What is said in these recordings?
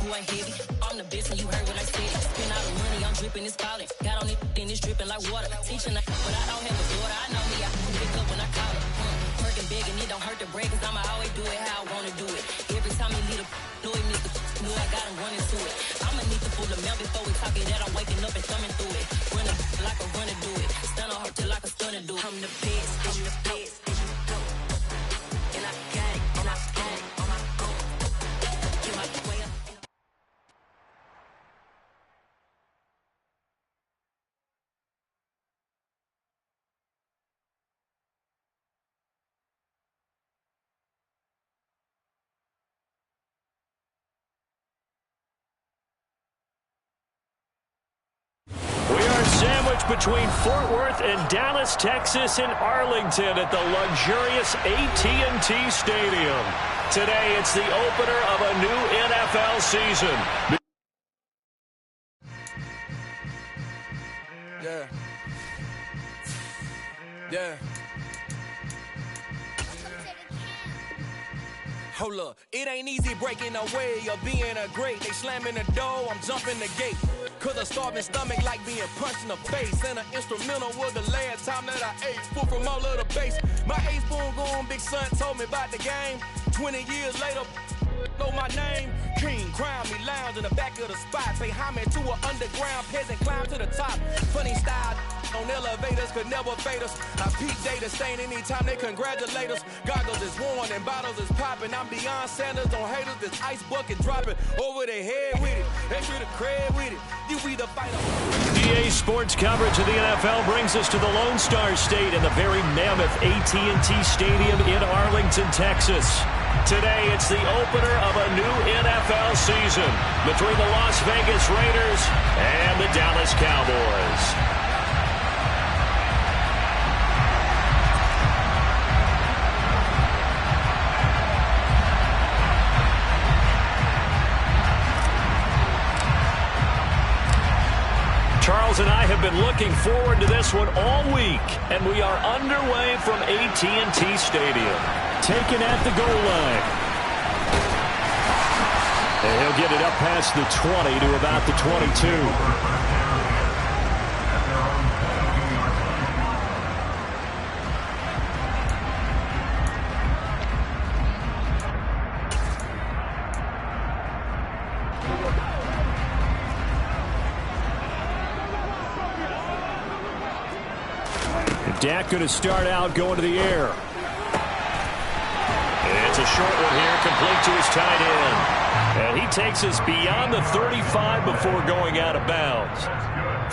who ain't heavy. I'm the best and you heard what I said. Spend all the money, I'm dripping, it's falling. Got on it, then it's dripping like water. Teaching her, but I don't have a daughter. I know me, I pick up when I call her. Working big and it don't hurt to break, cause I'ma always do it how I wanna do it. Every time he leave know he miss the knew I got him running to it. I'ma need to pull the mouth before we talk it that I'm waking up and thumbing through it. Run like a runner do it. Stun on her till like a stunner do it. I'm the best, I'm the best. And I got it, and I got it on my own. Get my way up. Sandwiched between Fort Worth and Dallas, Texas, and Arlington at the luxurious AT&T Stadium. Today, it's the opener of a new NFL season. Yeah. Hold up, it ain't easy breaking away or being a great. They slamming the door, I'm jumping the gate. Cause a starving stomach like being punched in the face. And an instrumental was the last time that I ate. Full from all of the bass. My A-spoon going, big son told me about the game. 20 years later, know my name. King, crown me, lounge in the back of the spot. Pay homage to an underground peasant, climb to the top. Funny style on elevators could never fade us. I peak data stain anytime they congratulate us. Goggles is worn and bottles is popping. I'm beyond Sanders on haters. This ice bucket dropping over their head with it. Extra the cred with it. You be the fighter. EA Sports coverage of the NFL brings us to the Lone Star State in the very mammoth AT&T Stadium in Arlington, Texas. Today, it's the opener of a new NFL season between the Las Vegas Raiders and the Dallas Cowboys. Charles and I have been looking forward to this one all week, and we are underway from AT&T Stadium. Taken at the goal line. And he'll get it up past the 20 to about the 22. Dak going to start out going to the air. It's a short one here, complete to his tight end. And he takes us beyond the 35 before going out of bounds.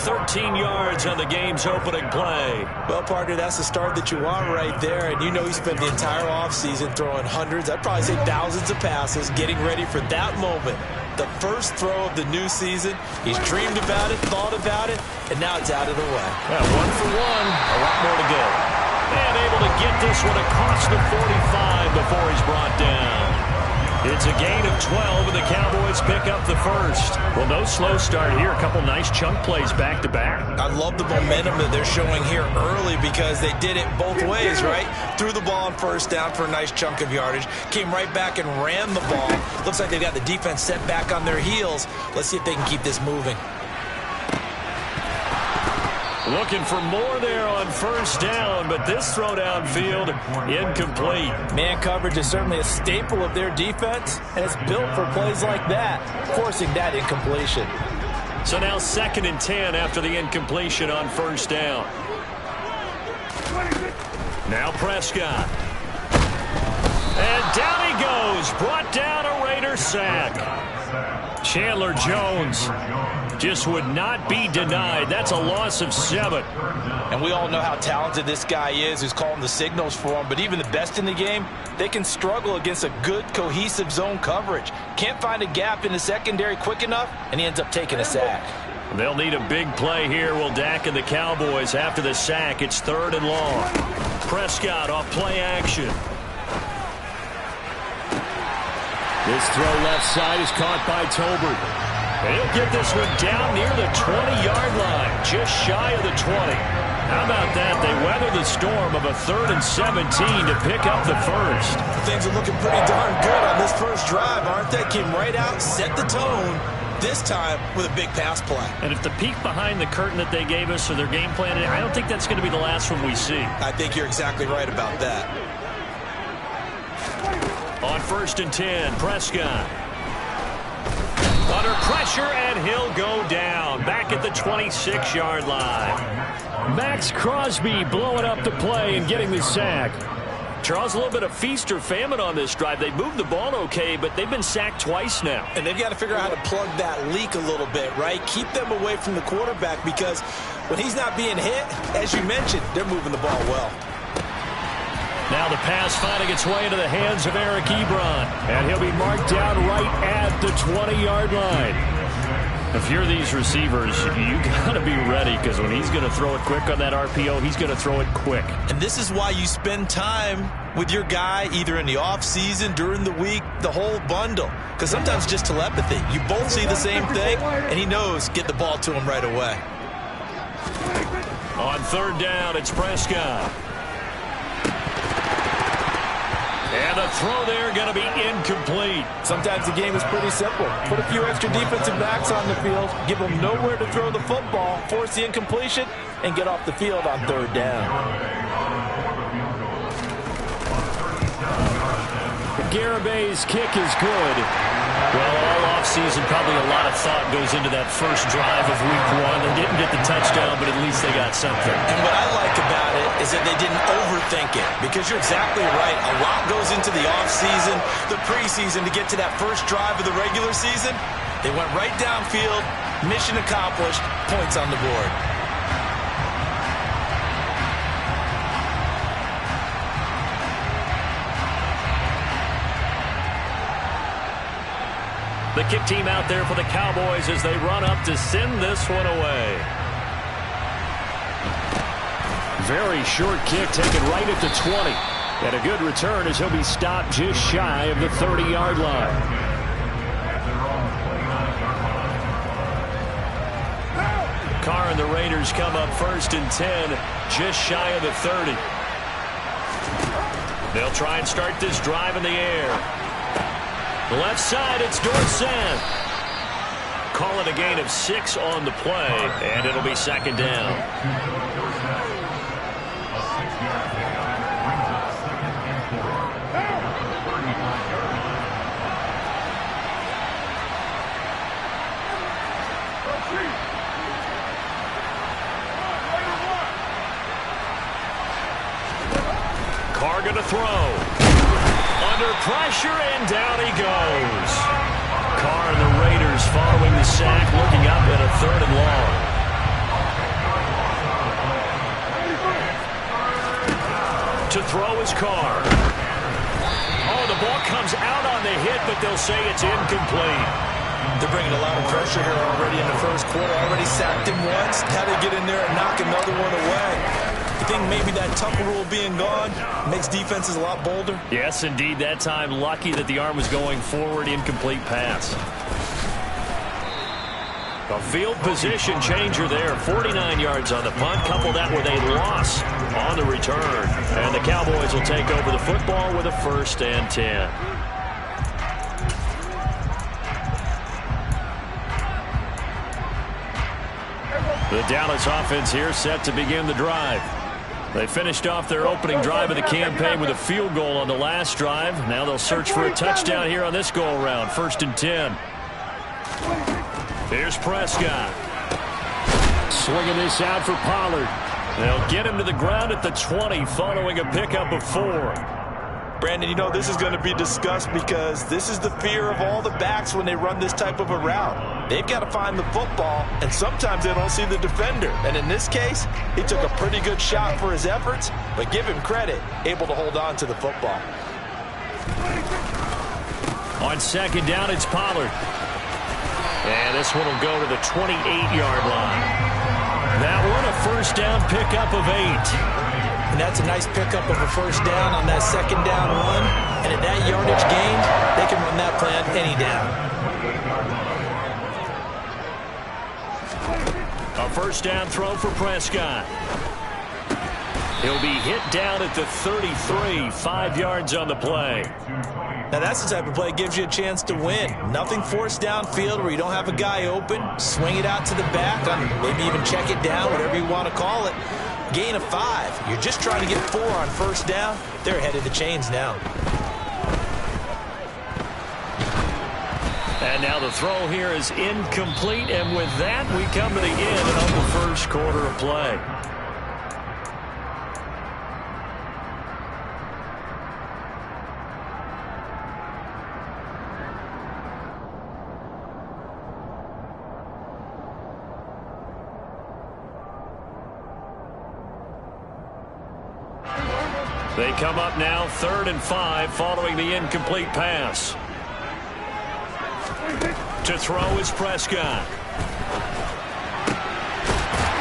13 yards on the game's opening play. Well, partner, that's the start that you want right there. And you know he spent the entire offseason throwing hundreds, I'd probably say thousands of passes, getting ready for that moment. The first throw of the new season. He's dreamed about it, thought about it, and now it's out of the way. Yeah, 1 for 1, a lot more to go. And able to get this one across the 45 before he's brought down. It's a gain of 12, and the Cowboys pick up the first. Well, no slow start here. A couple nice chunk plays back-to-back. I love the momentum that they're showing here early because they did it both ways, right? Threw the ball on first down for a nice chunk of yardage. Came right back and ran the ball. Looks like they've got the defense set back on their heels. Let's see if they can keep this moving. Looking for more there on first down, but this throw downfield incomplete. Man coverage is certainly a staple of their defense, and it's built for plays like that, forcing that incompletion. So now 2nd and 10 after the incompletion on first down. Now Prescott. And down he goes, brought down a Raider sack. Chandler Jones just would not be denied. That's a loss of 7. And we all know how talented this guy is who's calling the signals for him. But even the best in the game, they can struggle against a good, cohesive zone coverage. Can't find a gap in the secondary quick enough, and he ends up taking a sack. They'll need a big play here, will Dak and the Cowboys. After the sack, it's 3rd and long. Prescott off play action. This throw left side is caught by Tolbert. And he'll get this one down near the 20-yard line, just shy of the 20. How about that? They weather the storm of a 3rd and 17 to pick up the first. Things are looking pretty darn good on this first drive, aren't they? Came right out, set the tone, this time with a big pass play. And if the peek behind the curtain that they gave us or their game plan, I don't think that's going to be the last one we see. I think you're exactly right about that. On 1st and 10, Prescott. Under pressure, and he'll go down. Back at the 26-yard line. Max Crosby blowing up the play and getting the sack. Charles, a little bit of feast or famine on this drive. They moved the ball okay, but they've been sacked twice now. And they've got to figure out how to plug that leak a little bit, right? Keep them away from the quarterback because when he's not being hit, as you mentioned, they're moving the ball well. Now the pass finding its way into the hands of Eric Ebron. And he'll be marked down right at the 20-yard line. If you're these receivers, you got to be ready because when he's going to throw it quick on that RPO, he's going to throw it quick. And this is why you spend time with your guy either in the offseason, during the week, the whole bundle. Because sometimes just telepathy. You both see the same thing, and he knows get the ball to him right away. On 3rd down, it's Prescott. And the throw there going to be incomplete. Sometimes the game is pretty simple. Put a few extra defensive backs on the field, give them nowhere to throw the football, force the incompletion, and get off the field on 3rd down. Garabay's kick is good. Well, all offseason, probably a lot of thought goes into that first drive of week 1. They didn't get the touchdown, but at least they got something. And what I like about it is that they didn't overthink it, because you're exactly right. A lot goes into the offseason, the preseason to get to that first drive of the regular season. They went right downfield, mission accomplished, points on the board. The kick team out there for the Cowboys as they run up to send this one away. Very short kick taken right at the 20. And a good return as he'll be stopped just shy of the 30-yard line. Carr and the Raiders come up 1st and 10, just shy of the 30. They'll try and start this drive in the air. The left side, it's Dorsett. Call it a gain of 6 on the play, and it'll be 2nd down. Carr going to throw. Under pressure, and down he goes. Carr and the Raiders following the sack, looking up at a 3rd and long. To throw is Carr. Oh, the ball comes out on the hit, but they'll say it's incomplete. They're bringing a lot of pressure here already in the first quarter. Already sacked him once. Had to get in there and knock another one away. You think maybe that Tucker rule being gone makes defenses a lot bolder? Yes, indeed. That time, lucky that the arm was going forward. Incomplete pass. A field position changer there. 49 yards on the punt. Couple that with a loss on the return. And the Cowboys will take over the football with a 1st and 10. The Dallas offense here set to begin the drive. They finished off their opening drive of the campaign with a field goal on the last drive. Now they'll search for a touchdown here on this go-around. 1st and 10. Here's Prescott. Swinging this out for Pollard. They'll get him to the ground at the 20 following a pickup of 4. Brandon, you know, this is going to be discussed because this is the fear of all the backs when they run this type of a route. They've got to find the football, and sometimes they don't see the defender. And in this case, he took a pretty good shot for his efforts, but give him credit, able to hold on to the football. On 2nd down, it's Pollard. And this one will go to the 28-yard line. That one, a 1st down pickup of 8. And that's a nice pickup of a 1st down on that 2nd down run. And at that yardage gain, they can run that plan any down. A 1st down throw for Prescott. He'll be hit down at the 33, 5 yards on the play. Now that's the type of play that gives you a chance to win. Nothing forced downfield where you don't have a guy open. Swing it out to the back, maybe even check it down, whatever you want to call it. Gain of 5. You're just trying to get 4 on first down. They're ahead of the chains now. And now the throw here is incomplete, and with that we come to the end of the first quarter of play. They come up now 3rd and 5 following the incomplete pass. To throw is Prescott.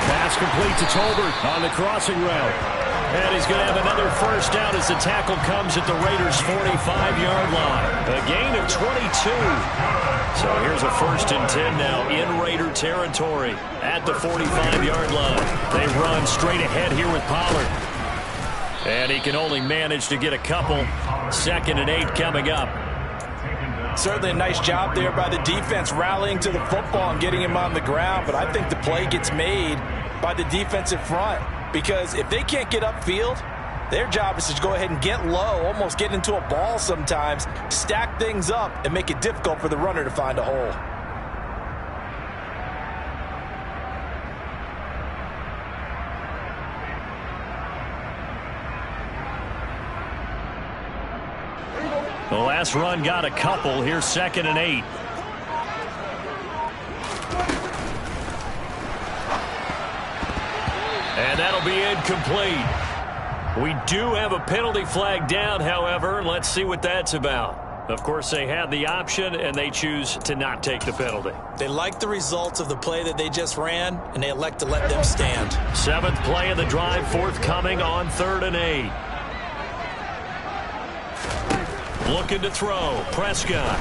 Pass complete to Tolbert on the crossing route. And he's going to have another first down as the tackle comes at the Raiders' 45-yard line. A gain of 22. So here's a 1st and 10 now in Raider territory at the 45-yard line. They run straight ahead here with Pollard. And he can only manage to get a couple. 2nd and 8 coming up. Certainly a nice job there by the defense rallying to the football and getting him on the ground. But I think the play gets made by the defensive front. Because if they can't get upfield, their job is to go ahead and get low, almost get into a ball sometimes, stack things up, and make it difficult for the runner to find a hole. The last run got a couple. Here's 2nd and 8. And that'll be incomplete. We do have a penalty flag down, however. Let's see what that's about. Of course, they had the option, and they choose to not take the penalty. They like the results of the play that they just ran, and they elect to let them stand. 7th play of the drive, forthcoming on 3rd and 8. Looking to throw. Prescott.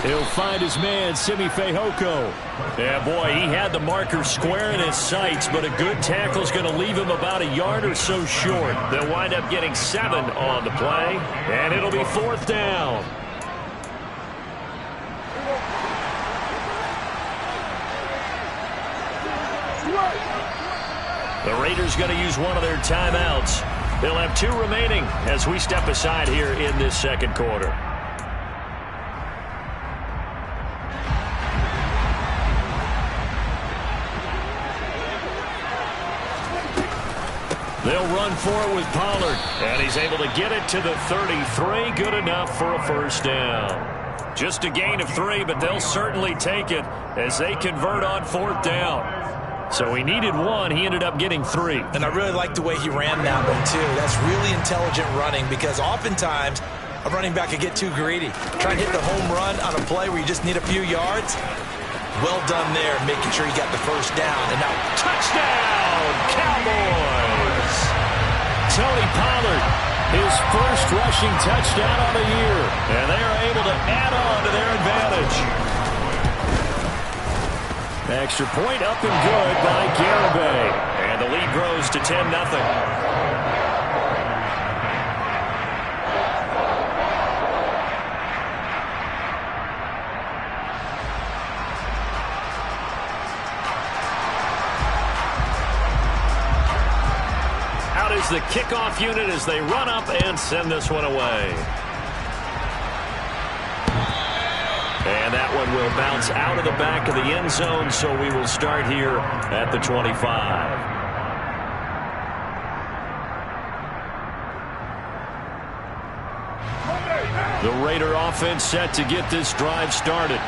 He'll find his man, Simi Fehoko. Yeah, boy, he had the marker square in his sights, but a good tackle's going to leave him about a yard or so short. They'll wind up getting 7 on the play, and it'll be 4th down. The Raiders going to use one of their timeouts. They'll have 2 remaining as we step aside here in this 2nd quarter. They'll run for it with Pollard, and he's able to get it to the 33. Good enough for a first down. Just a gain of 3, but they'll certainly take it as they convert on 4th down. So he needed 1. He ended up getting 3. And I really like the way he ran that one, too. That's really intelligent running because oftentimes a running back could get too greedy. Try and hit the home run on a play where you just need a few yards. Well done there, making sure he got the first down. And now, touchdown, Cowboys! Tony Pollard, his first rushing touchdown on the year. And they are able to add on to their advantage. Extra point up and good by Garibay. And the lead grows to 10-0. Out is the kickoff unit as they run up and send this one away. And that one will bounce out of the back of the end zone, so we will start here at the 25. The Raider offense set to get this drive started.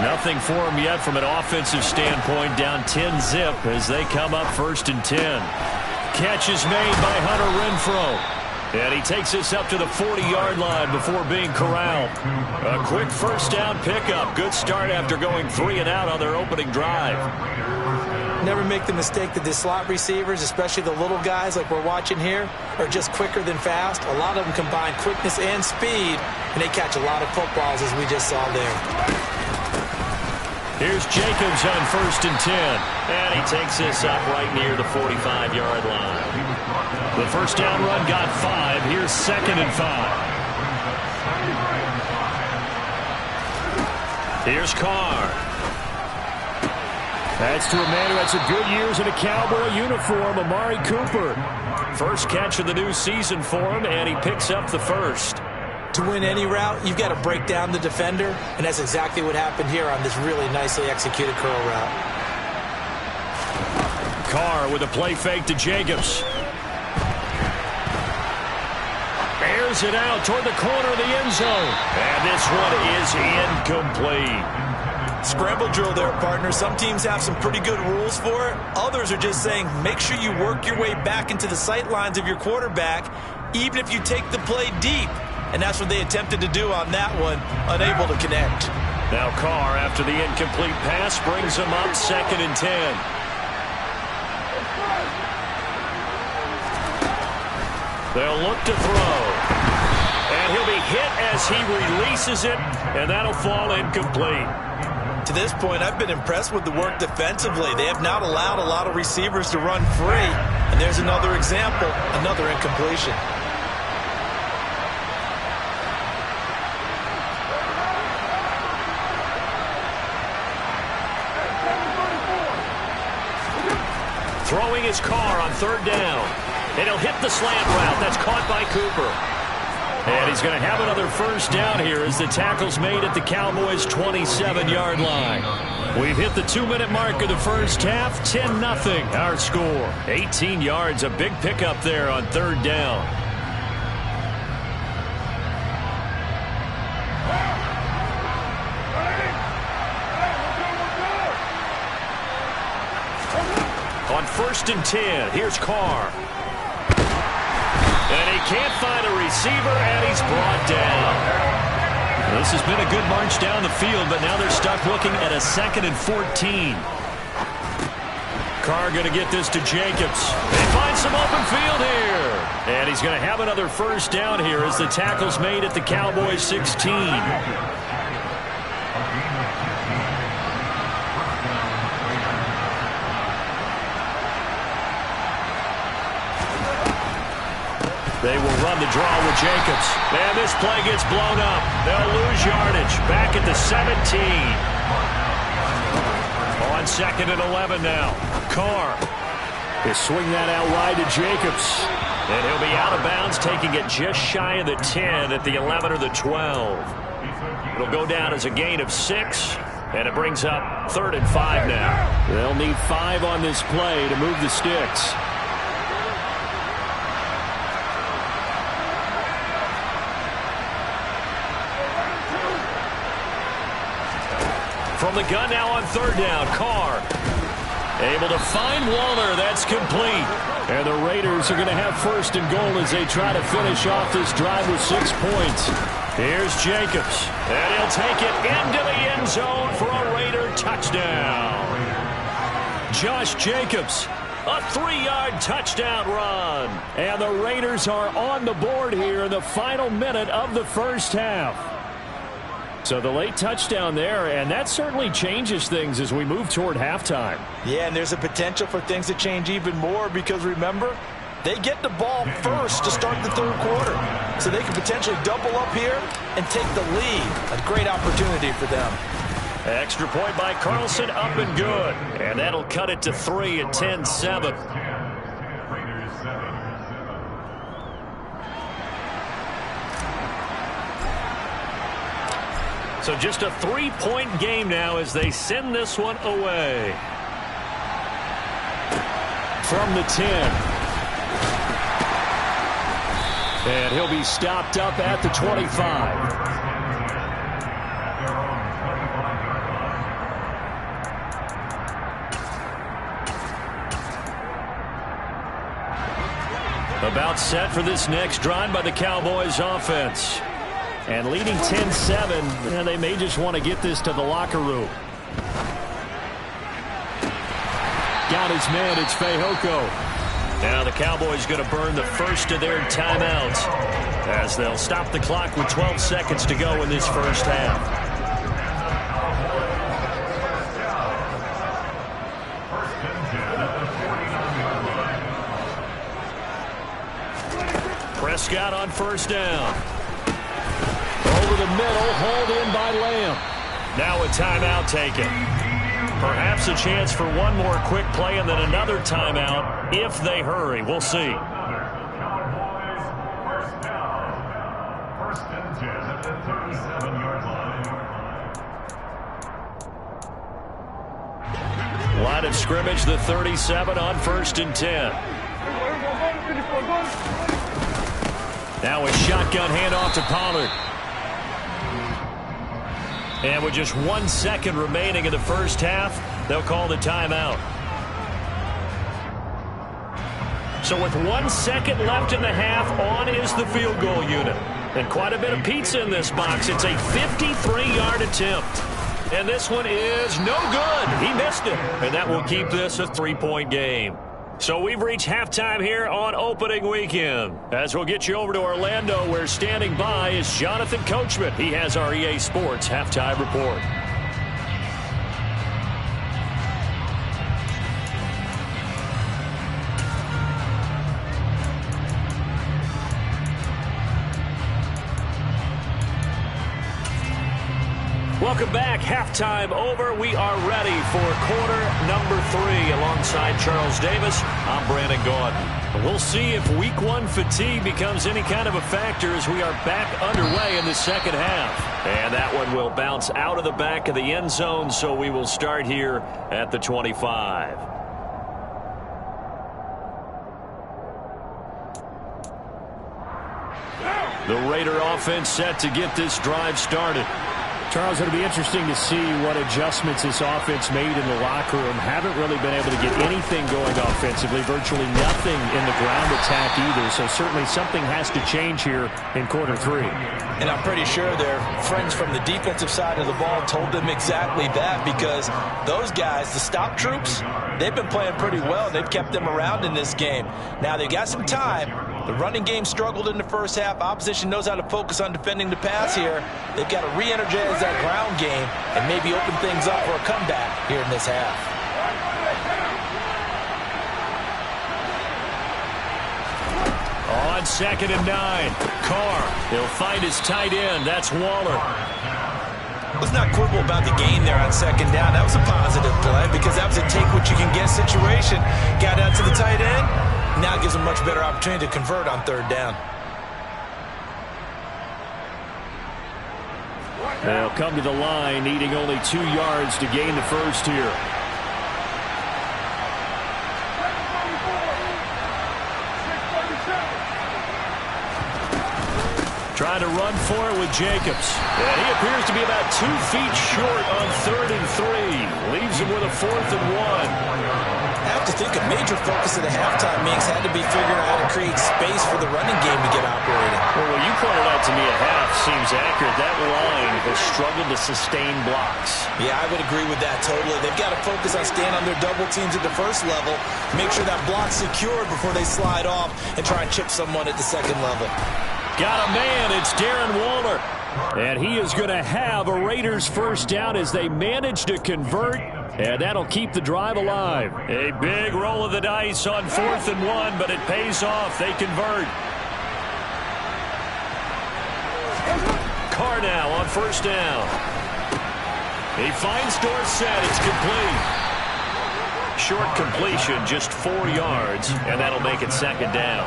Nothing for them yet from an offensive standpoint, down 10-zip as they come up 1st and 10. Catch is made by Hunter Renfrow. And he takes this up to the 40-yard line before being corralled. A quick first down pickup. Good start after going 3 and out on their opening drive. Never make the mistake that the slot receivers, especially the little guys like we're watching here, are just quicker than fast. A lot of them combine quickness and speed, and they catch a lot of footballs as we just saw there. Here's Jacobs on 1st and 10. And he takes this up right near the 45-yard line. The first down run got 5. Here's 2nd and 5. Here's Carr. That's to a man who had some good years in a Cowboy uniform, Amari Cooper. First catch of the new season for him, and he picks up the first. To win any route, you've got to break down the defender, and that's exactly what happened here on this really nicely executed curl route. Carr with a play fake to Jacobs. Airs it out toward the corner of the end zone. And this one is incomplete. Scramble drill there, partner. Some teams have some pretty good rules for it. Others are just saying make sure you work your way back into the sight lines of your quarterback, even if you take the play deep. And that's what they attempted to do on that one, unable to connect. Now Carr, after the incomplete pass, brings him up 2nd and 10. They'll look to throw. And he'll be hit as he releases it, and that'll fall incomplete. To this point, I've been impressed with the work defensively. They have not allowed a lot of receivers to run free. And there's another example, another incompletion. Throwing his Carr on 3rd down. And he'll hit the slant route. That's caught by Cooper. And he's going to have another first down here as the tackle's made at the Cowboys' 27-yard line. We've hit the 2-minute mark of the first half. 10-0 our score. 18 yards, a big pickup there on 3rd down. On 1st and 10, here's Carr. And he can't find a receiver, and he's brought down. This has been a good march down the field, but now they're stuck looking at a 2nd and 14. Carr going to get this to Jacobs. They find some open field here. And he's going to have another first down here as the tackle's made at the Cowboys' 16. They will run the draw with Jacobs. And this play gets blown up. They'll lose yardage. Back at the 17. On 2nd and 11 now. Carr. He'll swing that out wide to Jacobs. And he'll be out of bounds, taking it just shy of the 10 at the 11 or the 12. It'll go down as a gain of 6. And it brings up 3rd and 5 now. They'll need 5 on this play to move the sticks. From the gun now on 3rd down, Carr able to find Waller. That's complete. And the Raiders are going to have 1st and goal as they try to finish off this drive with 6 points. Here's Jacobs, and he'll take it into the end zone for a Raider touchdown. Josh Jacobs, a 3-yard touchdown run. And the Raiders are on the board here in the final minute of the first half. So the late touchdown there, and that certainly changes things as we move toward halftime. Yeah, and there's a potential for things to change even more because, remember, they get the ball first to start the 3rd quarter. So they can potentially double up here and take the lead. A great opportunity for them. Extra point by Carlson, up and good. And that'll cut it to 3 at 10-7. So just a 3-point game now as they send this one away. From the 10. And he'll be stopped up at the 25. About set for this next drive by the Cowboys offense. And leading 10-7, and they may just want to get this to the locker room. Got his man, it's Fehoko. Now the Cowboys going to burn the first of their timeouts as they'll stop the clock with 12 seconds to go in this first half. Prescott on first down. Over the middle, hauled in by Lamb. Now a timeout taken. Perhaps a chance for one more quick play and then another timeout if they hurry. We'll see. First and 10 at the 37-yard line. Line of scrimmage, the 37 on first and 10. Now a shotgun handoff to Pollard. And with just 1 second remaining in the first half, they'll call the timeout. So with 1 second left in the half, on is the field goal unit. And quite a bit of pizza in this box. It's a 53-yard attempt. And this one is no good. He missed it. And that will keep this a 3-point game. So we've reached halftime here on opening weekend. As we'll get you over to Orlando, where standing by is Jonathan Coachman. He has our EA Sports halftime report. Welcome back. Halftime over. We are ready for quarter number 3. Alongside Charles Davis, I'm Brandon Gaudin. We'll see if week 1 fatigue becomes any kind of a factor as we are back underway in the second half. And that one will bounce out of the back of the end zone, so we will start here at the 25. The Raider offense set to get this drive started. Charles, it'll be interesting to see what adjustments this offense made in the locker room. Haven't really been able to get anything going offensively, virtually nothing in the ground attack either. So certainly something has to change here in quarter 3. And I'm pretty sure their friends from the defensive side of the ball told them exactly that, because those guys, the stop troops, they've been playing pretty well. They've kept them around in this game. Now they've got some time. The running game struggled in the first half. Opposition knows how to focus on defending the pass here. They've got to re-energize that ground game and maybe open things up for a comeback here in this half. On 2nd and 9, Carr. He'll find his tight end. That's Waller. Let's not quibble about the gain there on 2nd down. That was a positive play because that was a take-what-you-can-get situation. Got out to the tight end. Now gives them much better opportunity to convert on 3rd down. They'll come to the line, needing only 2 yards to gain the first here. Trying to run for it with Jacobs. And he appears to be about 2 feet short on 3rd and 3. Leaves him with a 4th and 1. I have to think a major focus of the halftime meetings had to be figuring out how to create space for the running game to get operating. Well, what you pointed out to me at half seems accurate. That line has struggled to sustain blocks. Yeah, I would agree with that totally. They've got to focus on staying on their double teams at the first level, make sure that block's secured before they slide off and try and chip someone at the 2nd level. Got a man. It's Darren Waller. And he is going to have a Raiders first down as they manage to convert. And that'll keep the drive alive. A big roll of the dice on 4th and 1, but it pays off. They convert. Carr now on 1st down. He finds Dorsett. It's complete. Short completion, just 4 yards, and that'll make it 2nd down.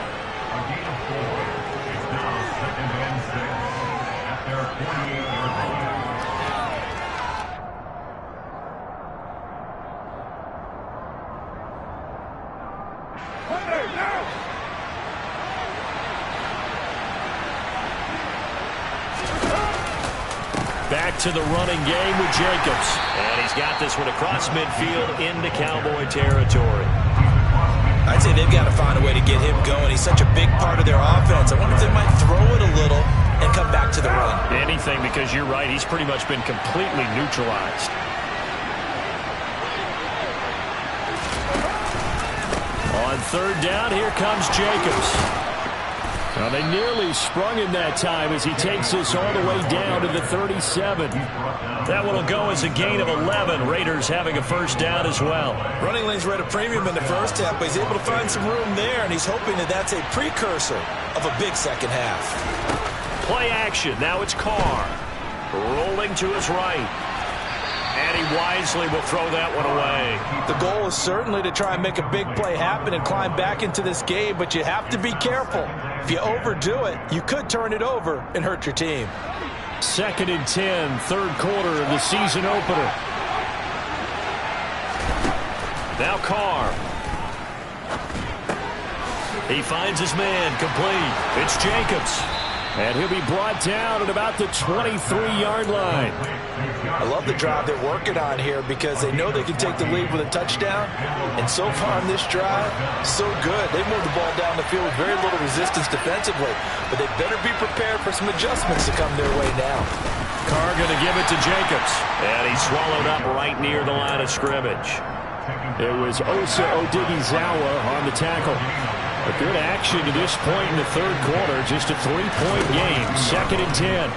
Back to the running game with Jacobs. And he's got this one across midfield into Cowboy territory. I'd say they've got to find a way to get him going. He's such a big part of their offense. I wonder if they might throw it a little and come back to the run. Anything, because you're right. He's pretty much been completely neutralized. On 3rd down, here comes Jacobs. Well, they nearly sprung him that time as he takes this all the way down to the 37. That one will go as a gain of 11. Raiders having a first down as well. Running lanes were at a premium in the first half, but he's able to find some room there, and he's hoping that that's a precursor of a big second half. Play action. Now it's Carr. Rolling to his right. And he wisely will throw that one away. The goal is certainly to try and make a big play happen and climb back into this game, but you have to be careful. If you overdo it, you could turn it over and hurt your team. 2nd and 10, third quarter of the season opener. Now Carr. He finds his man, complete. It's Jacobs. And he'll be brought down at about the 23-yard line. I love the drive they're working on here because they know they can take the lead with a touchdown. And so far on this drive, so good. They moved the ball down the field with very little resistance defensively. But they better be prepared for some adjustments to come their way now. Carr going to give it to Jacobs. And he's swallowed up right near the line of scrimmage. It was Osa Odighizuwa on the tackle. A good action to this point in the third quarter. Just a 3-point game. 2nd and 10.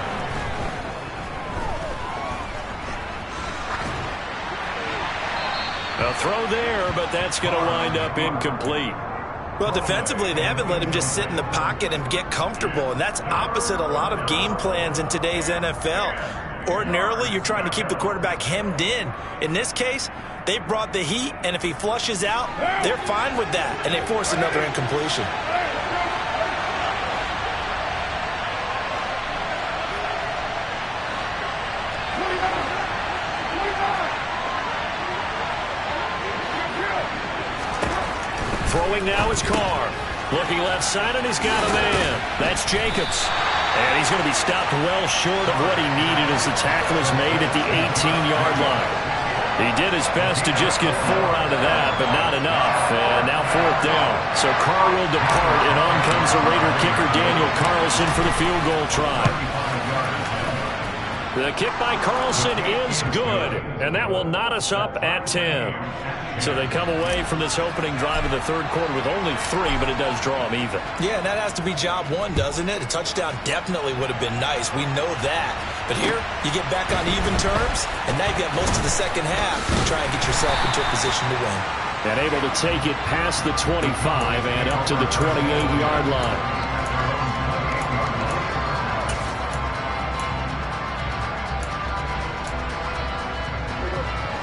A throw there, but that's going to wind up incomplete. Well, defensively, they haven't let him just sit in the pocket and get comfortable, and that's opposite a lot of game plans in today's NFL. Ordinarily, you're trying to keep the quarterback hemmed in. In this case, they brought the heat, and if he flushes out, they're fine with that, and they force another incompletion. Throwing now is Carr. Looking left side, and he's got a man. That's Jacobs. And he's going to be stopped well short of what he needed as the tackle is made at the 18-yard line. He did his best to just get 4 out of that, but not enough. And now 4th down. So Carr will depart, and on comes the Raider kicker Daniel Carlson for the field goal try. The kick by Carlson is good, and that will knot us up at 10. So they come away from this opening drive of the third quarter with only 3, but it does draw them even. Yeah, and that has to be job one, doesn't it? A touchdown definitely would have been nice. We know that. But here, you get back on even terms, and now you've got most of the second half to try and get yourself into a position to win. And able to take it past the 25 and up to the 28-yard line.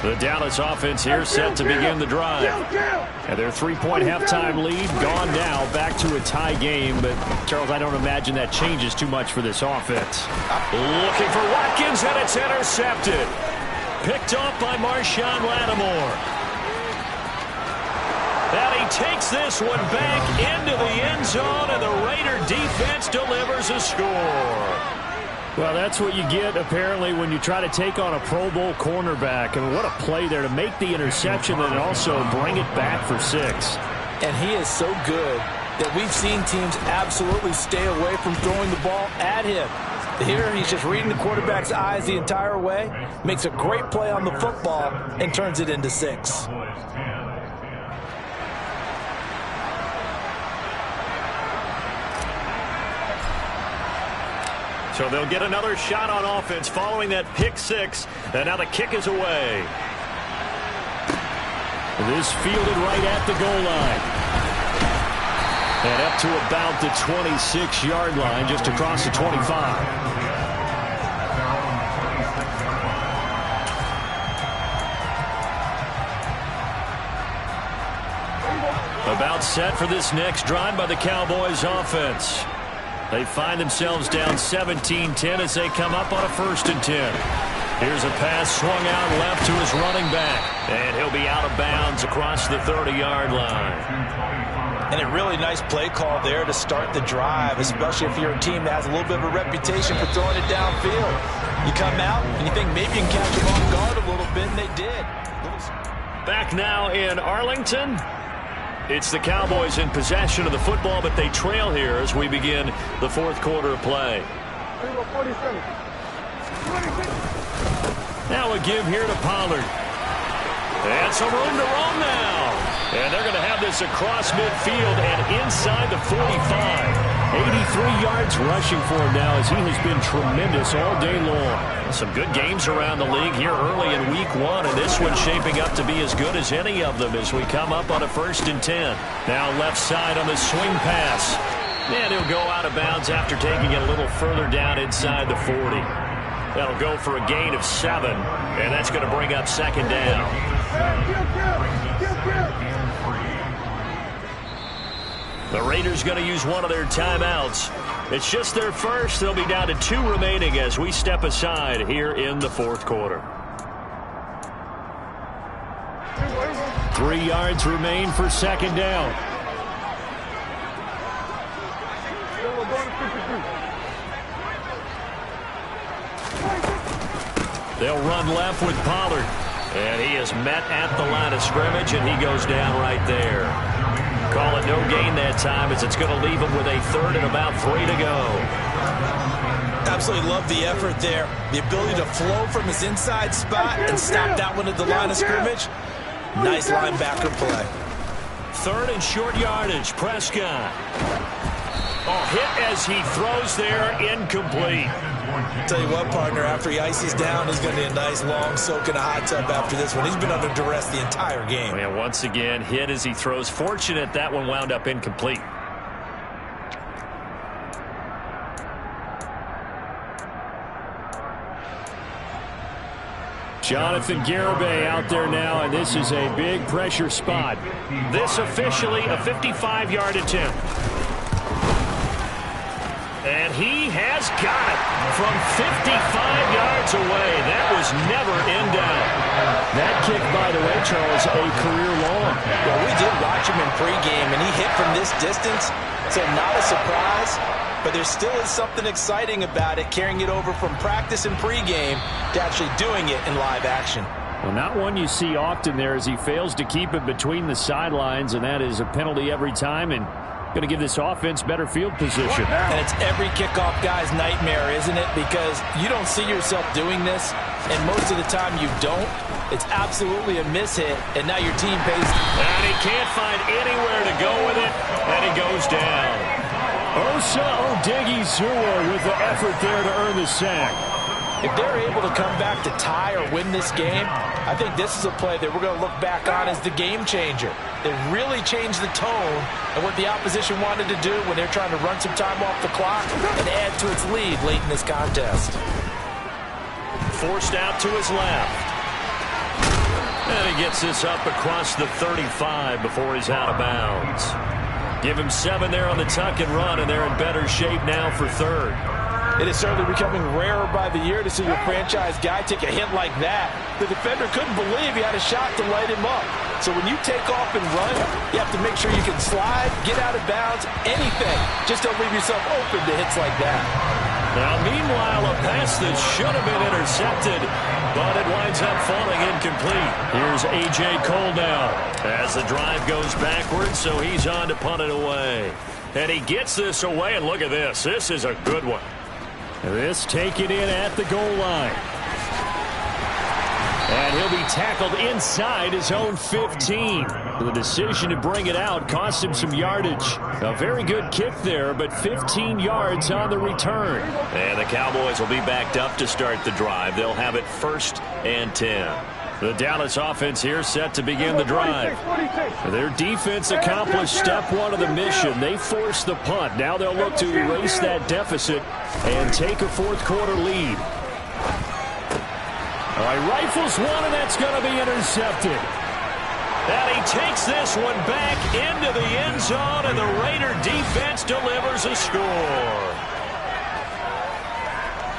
The Dallas offense here set to begin the drive. And their 3-point halftime lead gone now, back to a tie game. But, Charles, I don't imagine that changes too much for this offense. Looking for Watkins, and it's intercepted. Picked off by Marshawn Lattimore. And he takes this one back into the end zone, and the Raider defense delivers a score. Well, that's what you get, apparently, when you try to take on a Pro Bowl cornerback. I mean, what a play there to make the interception and also bring it back for 6. And he is so good that we've seen teams absolutely stay away from throwing the ball at him. Here, he's just reading the quarterback's eyes the entire way, makes a great play on the football, and turns it into 6. So they'll get another shot on offense following that pick 6, and now the kick is away. This fielded right at the goal line. And up to about the 26-yard line, just across the 25. About set for this next drive by the Cowboys offense. They find themselves down 17-10 as they come up on a 1st and 10. Here's a pass swung out left to his running back. And he'll be out of bounds across the 30-yard line. And a really nice play call there to start the drive, especially if you're a team that has a little bit of a reputation for throwing it downfield. You come out and you think maybe you can catch them off guard a little bit, and they did. Back now in Arlington. It's the Cowboys in possession of the football, but they trail here as we begin the 4th quarter of play. Now a give here to Pollard. And some room to roam now. And they're going to have this across midfield and inside the 45. 83 yards rushing for him now as he has been tremendous all day long. Some good games around the league here early in week 1, and this one's shaping up to be as good as any of them as we come up on a 1st and 10. Now left side on the swing pass. And he'll go out of bounds after taking it a little further down inside the 40. That'll go for a gain of 7, and that's going to bring up 2nd down. The Raiders going to use one of their timeouts. It's just their first. They'll be down to 2 remaining as we step aside here in the 4th quarter. 3 yards remain for 2nd down. They'll run left with Pollard. And he is met at the line of scrimmage, and he goes down right there. Call it no gain that time as it's going to leave him with a 3rd and about 3 to go. Absolutely love the effort there. The ability to flow from his inside spot and stop that one at the line of scrimmage. Nice linebacker play. 3rd and short yardage. Prescott. Oh, hit as he throws there, incomplete. Tell you what, partner, after he ices down, he's going to be a nice long soak in a hot tub after this one. He's been under duress the entire game. And once again, hit as he throws. Fortunate that one wound up incomplete. Jonathan Garibay out there now, and this is a big pressure spot. This officially a 55-yard attempt. And he has got it from 55 yards away. That was never in doubt. That kick, by the way, Charles, a career long. Well, we did watch him in pregame, and he hit from this distance, so not a surprise. But there still is something exciting about it, carrying it over from practice and pregame to actually doing it in live action. Well, not one you see often there as he fails to keep it between the sidelines, and that is a penalty every time, and going to give this offense better field position. And it's every kickoff guy's nightmare, isn't it? Because you don't see yourself doing this, and most of the time you don't. It's absolutely a mishit, and now your team pays. And he can't find anywhere to go with it, and he goes down. Osa Odighizuwa with the effort there to earn the sack. If they're able to come back to tie or win this game, I think this is a play that we're going to look back on as the game changer. They really changed the tone and what the opposition wanted to do when they're trying to run some time off the clock and add to its lead late in this contest. Forced out to his left. And he gets this up across the 35 before he's out of bounds. Give him 7 there on the tuck and run, and they're in better shape now for 3rd. It is certainly becoming rarer by the year to see your franchise guy take a hit like that. The defender couldn't believe he had a shot to light him up. So when you take off and run, you have to make sure you can slide, get out of bounds, anything. Just don't leave yourself open to hits like that. Now, meanwhile, a pass that should have been intercepted, but it winds up falling incomplete. Here's A.J. Cole now as the drive goes backwards, so he's on to punt it away. And he gets this away, and look at this. This is a good one. This taken in at the goal line. And he'll be tackled inside his own 15. The decision to bring it out cost him some yardage. A very good kick there, but 15 yards on the return. And the Cowboys will be backed up to start the drive. They'll have it 1st and 10. The Dallas offense here set to begin the drive. Their defense accomplished step 1 of the mission. They forced the punt. Now they'll look to erase that deficit and take a 4th quarter lead. All right, rifles one, and that's going to be intercepted. And he takes this one back into the end zone, and the Raider defense delivers a score.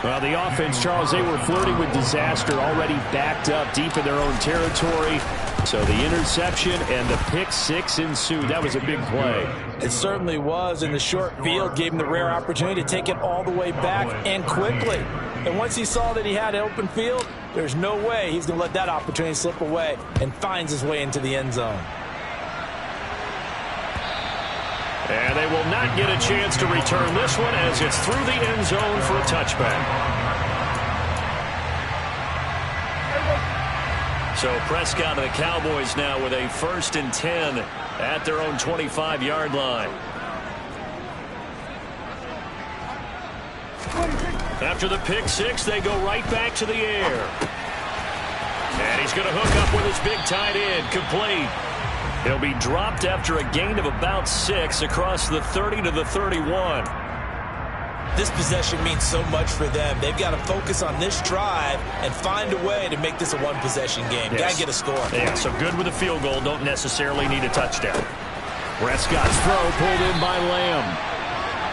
Well, the offense, Charles, they were flirting with disaster, already backed up deep in their own territory. So the interception and the pick 6 ensued. That was a big play. It certainly was, and the short field gave him the rare opportunity to take it all the way back and quickly. And once he saw that he had an open field, there's no way he's going to let that opportunity slip away, and finds his way into the end zone. And they will not get a chance to return this one as it's through the end zone for a touchback. So Prescott and the Cowboys now with a 1st and 10 at their own 25-yard line. After the pick six, they go right back to the air. And he's going to hook up with his big tight end, complete. He'll be dropped after a gain of about 6 across the 30 to the 31. This possession means so much for them. They've got to focus on this drive and find a way to make this a one-possession game. Yes. Got to get a score. Yeah, so good with a field goal. Don't necessarily need a touchdown. Prescott's throw pulled in by Lamb.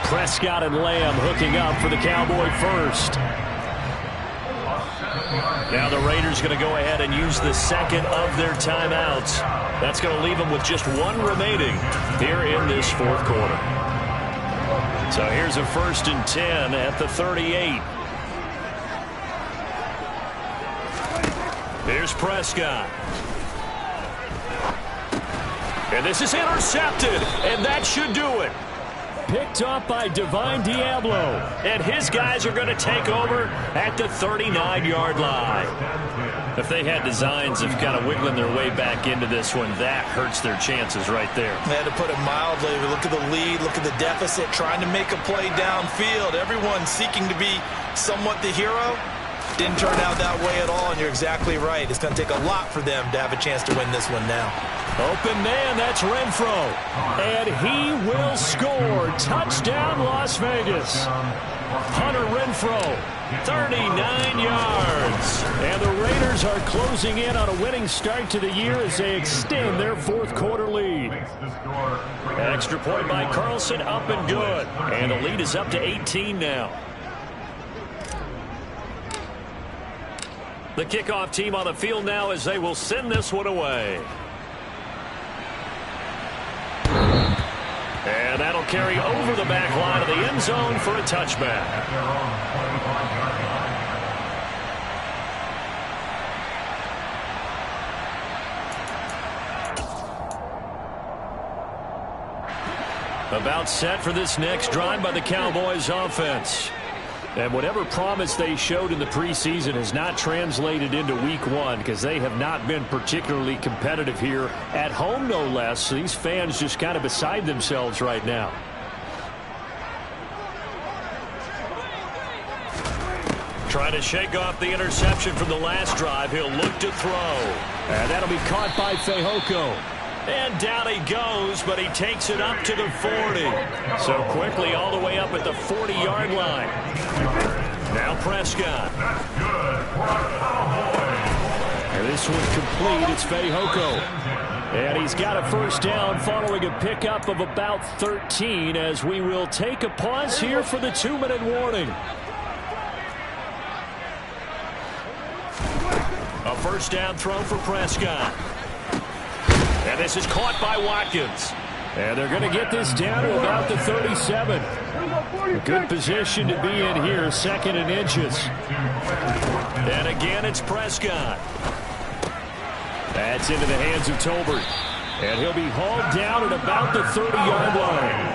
Prescott and Lamb hooking up for the Cowboy first. Now the Raiders going to go ahead and use the second of their timeouts. That's going to leave them with just one remaining here in this fourth quarter. So here's a 1st and 10 at the 38. Here's Prescott. And this is intercepted, and that should do it. Picked up by Divine Diablo. And his guys are going to take over at the 39-yard line. If they had designs of kind of wiggling their way back into this one, that hurts their chances right there. They had to put it mildly. Look at the lead, look at the deficit, trying to make a play downfield. Everyone seeking to be somewhat the hero. Didn't turn out that way at all, and you're exactly right. It's going to take a lot for them to have a chance to win this one now. Open man, that's Renfro. And he will score. Touchdown, Las Vegas. Hunter Renfro, 39 yards. And the Raiders are closing in on a winning start to the year as they extend their fourth quarter lead. Extra point by Carlson, up and good. And the lead is up to 18 now. The kickoff team on the field now as they will send this one away. And that'll carry over the back line of the end zone for a touchback. About set for this next drive by the Cowboys offense. And whatever promise they showed in the preseason has not translated into week one because they have not been particularly competitive here at home, no less. These fans just kind of beside themselves right now. Trying to shake off the interception from the last drive. He'll look to throw. And that'll be caught by Fehoko. And down he goes, but he takes it up to the 40. So quickly all the way up at the 40-yard line. Now Prescott. And this one's complete. It's Fehoko. And he's got a first down following a pickup of about 13 as we will take a pause here for the 2-minute warning. A first down throw for Prescott. And this is caught by Watkins. And they're going to get this down to about the 37. A good position to be in here, 2nd and inches. And again, it's Prescott. That's into the hands of Tolbert. And he'll be hauled down at about the 30-yard line.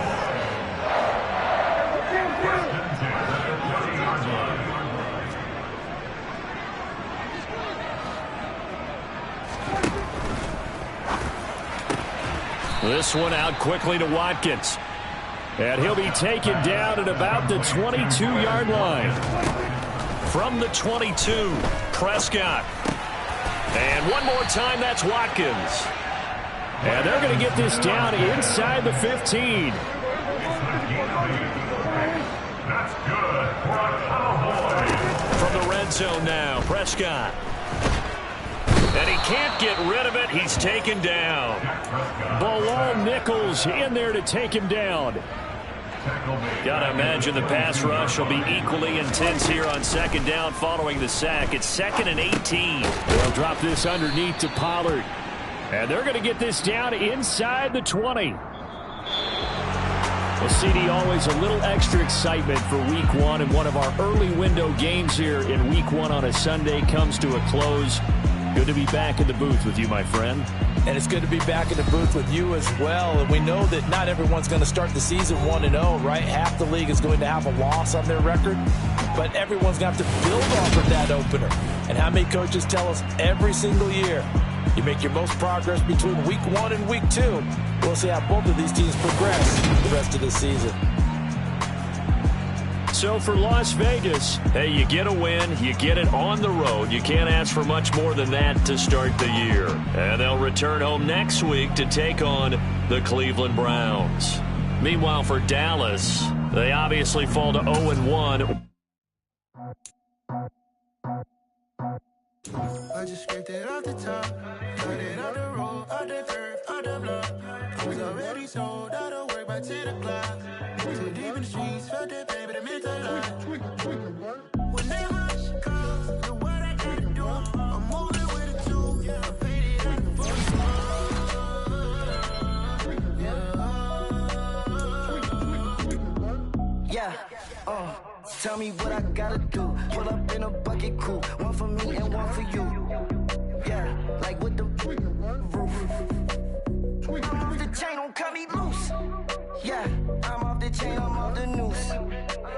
This one out quickly to Watkins. And he'll be taken down at about the 22-yard line. From the 22, Prescott. And one more time, that's Watkins. And they're going to get this down inside the 15. That's good for a Cowboy. From the red zone now, Prescott. And he can't get rid of it. He's taken down. Bilal Nichols in there to take him down. Gotta imagine the pass rush will be equally intense here on 2nd down following the sack. It's 2nd and 18. They'll drop this underneath to Pollard. And they're going to get this down inside the 20. Well, CD, always a little extra excitement for week one, and one of our early window games here in week one on a Sunday comes to a close. Good to be back in the booth with you, my friend. And it's good to be back in the booth with you as well. And we know that not everyone's going to start the season 1-0, right? Half the league is going to have a loss on their record. But everyone's going to have to build off of that opener. And how many coaches tell us every single year, you make your most progress between week 1 and week 2. We'll see how both of these teams progress the rest of the season. So for Las Vegas, hey, you get a win, you get it on the road. You can't ask for much more than that to start the year. And they'll return home next week to take on the Cleveland Browns. Meanwhile, for Dallas, they obviously fall to 0-1. I just scraped it off the top, cut it off the road, off the curve, off the block. I was already sold out of work by 10 o'clock. Too deep in the streets, felt that pain, but it meant a lot. When they rush calls, know what I gotta do. I'm moving with a two, I paid it like a full. Yeah, tell me what I gotta do. Pull up in a bucket crew, one for me and one for you. Yeah, like with the roof. I'm off the chain, don't cut me loose. Yeah, I'm off the chain, I'm off the noose.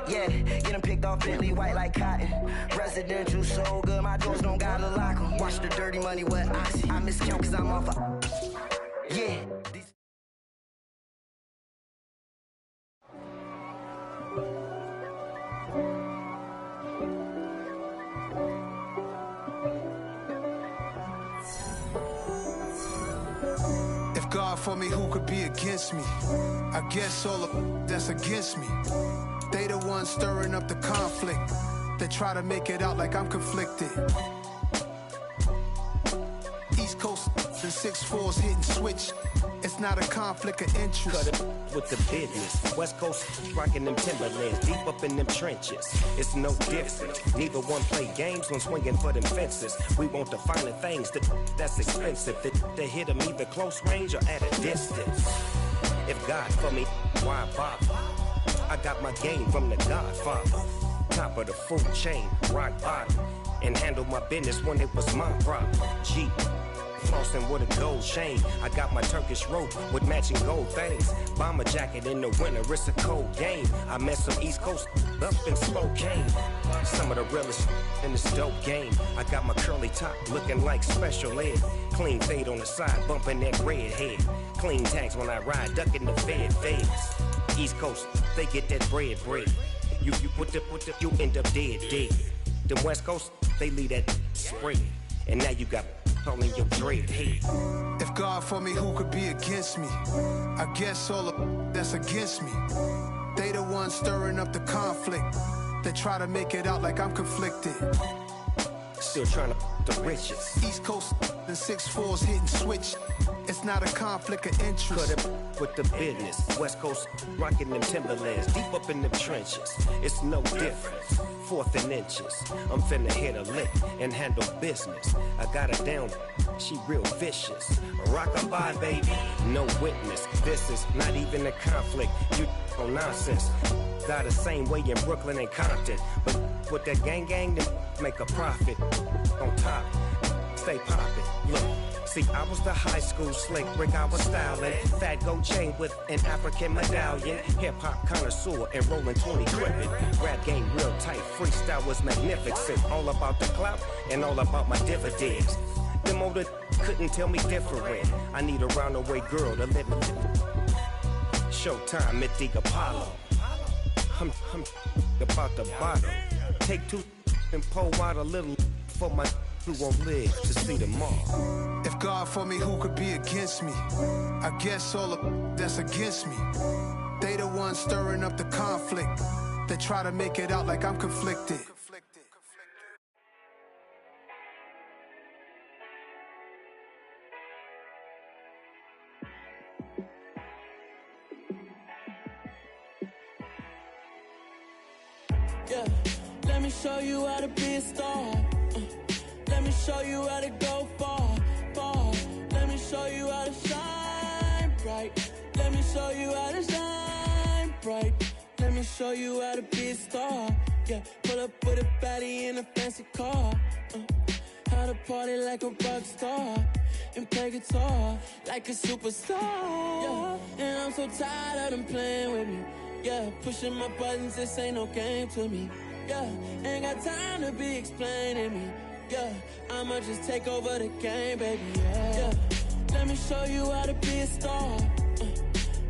Yeah, get them picked off Bentley, white like cotton. Residential so good, my doors don't gotta lock them. Watch the dirty money with Oxy. I miscount cause I'm off a... Yeah. God for me, who could be against me? I guess all of that's against me. They the ones stirring up the conflict. They try to make it out like I'm conflicted. East Coast and 6'4's hitting switch. It's not a conflict of interest. Cut it with the business. West Coast rocking them Timberlands, deep up in them trenches. It's no different. Neither one play games when swinging for them fences. We want the finer things that's expensive. They hit them either close range or at a distance. If God for me, why bother? I got my game from the Godfather. Top of the food chain, rock bottom. And handle my business when it was my problem. Jeep. Flossing with a gold chain. I got my Turkish rope with matching gold things. Bomber jacket in the winter, it's a cold game. I met some East Coast up in Spokane. Some of the realest in this dope game. I got my curly top looking like special ed. Clean fade on the side, bumping that red head. Clean tags when I ride, ducking the feds. East Coast, they get that bread. You you end up dead. Them West Coast, they leave that spread. And now you got in your dread head. If God for me, who could be against me? I guess all of that's against me. They the ones stirring up the conflict. They try to make it out like I'm conflicted. Still trying to the riches. East Coast and 6'4's hitting switch. It's not a conflict of interest. Cut it with the business. West Coast rocking them Timberlands, deep up in them trenches. It's no difference. 4th and inches. I'm finna hit a lick and handle business. I got her down, she real vicious. Rock-a-bye, baby, no witness. This is not even a conflict. You on nonsense. Got the same way in Brooklyn and Compton. But with that gang, then make a profit. On top, stay poppin'. Look. See, I was the high school slick brick, I was styling. Fat gold chain with an African medallion. Hip-hop connoisseur and rolling 20 gripping. Rap game real tight, freestyle was magnificent. All about the clout and all about my dividends. Them older couldn't tell me different. I need a roundaway girl to live with. Showtime at the Apollo. I'm about the bottom. Take 2 and pull out a little for my who won't live to see them all. If God for me, who could be against me? I guess all of that's against me. They the ones stirring up the conflict. They try to make it out like I'm conflicted. Yeah, let me show you how to be a star. Let me show you how to go far. Let me show you how to shine bright. Let me show you how to shine bright. Let me show you how to be a star. Yeah, pull up with a baddie in a fancy car. How to party like a rock star and play guitar like a superstar. Yeah, and I'm so tired of them playing with me. Yeah, pushing my buttons, this ain't no game to me. Yeah, ain't got time to be explaining me. Yeah, I'ma just take over the game, baby, yeah. Let me show you how to be a star.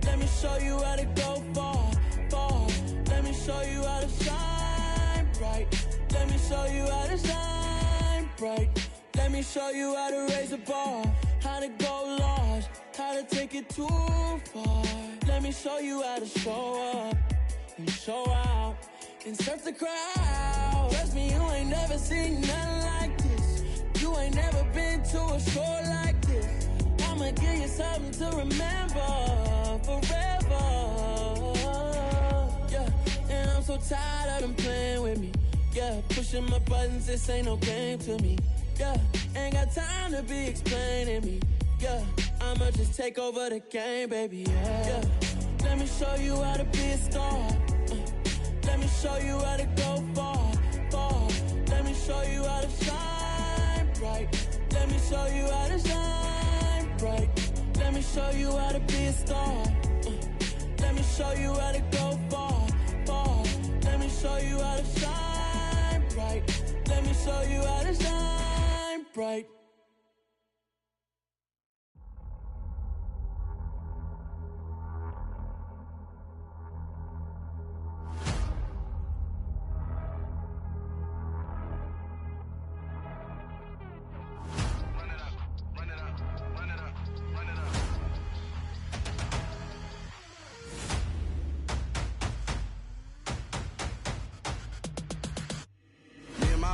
Let me show you how to go far. Let me show you how to shine bright. Let me show you how to shine bright. Let me show you how to raise a bar, how to go large, how to take it too far. Let me show you how to show up and show out and surf the crowd. Trust me, you ain't never seen nothing like this. You ain't never been to a show like this. I'ma give you something to remember forever. Yeah, and I'm so tired of them playing with me. Yeah, pushing my buttons, this ain't no game to me. Yeah, ain't got time to be explaining me. Yeah, I'ma just take over the game, baby. Yeah, let me show you how to be a star. Let me show you how to go far, far. Let me show you how to shine bright. Let me show you how to shine bright. Let me show you how to be a star. Let me show you how to go far, far. Let me show you how to shine bright. Let me show you how to shine bright.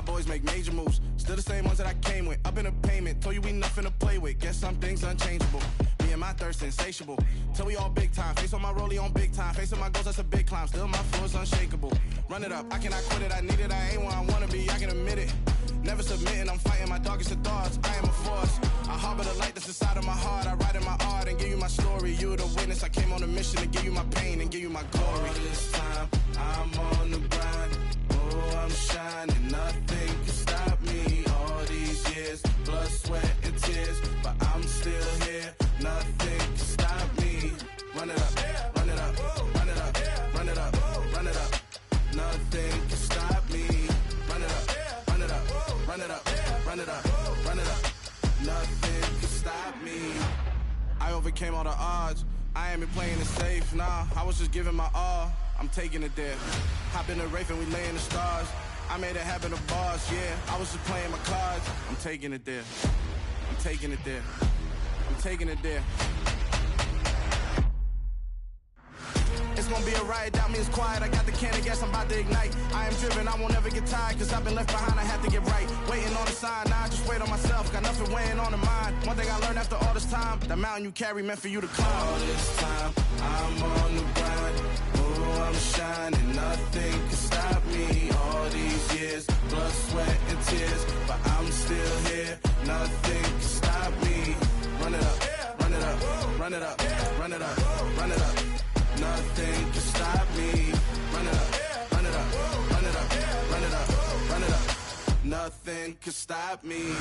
Boys make major moves, still the same ones that I came with. Up in a payment, told you we nothing to play with. Guess some things unchangeable. Me and my thirst insatiable. Till we all big time. Face on my rollie on big time. Face on my goals, that's a big climb. Still my flow is unshakable. Run it up, I cannot quit it. I need it, I ain't where I wanna be. I can admit it. Never submitting, I'm fighting my darkest of thoughts. I am a force. I harbor the light that's inside of my heart. I write in my art and give you my story. You the witness. I came on a mission to give you my pain and give you my glory. All this time, I'm on the grind. Oh, I'm shining. Nothing can stop me. All these years, blood, sweat, and tears, but I'm still here. Nothing can stop me. Run it up, run it up, run it up, run it up, run it up. Nothing can stop me. Run it up, run it up, run it up, run it up, run it up. Nothing can stop me. I overcame all the odds. I ain't been playing it safe, nah. I was just giving my all. I'm taking it there. Hop in the Wraith and we lay in the stars. I made it happen to bars, yeah. I was just playing my cards. I'm taking it there. I'm taking it there. I'm taking it there. It's gonna be a riot, doubt me it's quiet. I got the can of gas, I'm about to ignite. I am driven, I won't ever get tired, cause I've been left behind, I have to get right. Waiting on the sign, now I just wait on myself. Got nothing weighing on the mind. One thing I learned after all this time, the mountain you carry meant for you to climb. All this time, I'm on the grind. Oh, I'm shining, nothing can stop me. All these years, blood, sweat, and tears, but I'm still here. Nothing can stop me. Run it up, run it up, run it up, run it up, run it up. Nothing can stop me. Run it up, run it up, run it up, run it up, run it up. Nothing can stop me.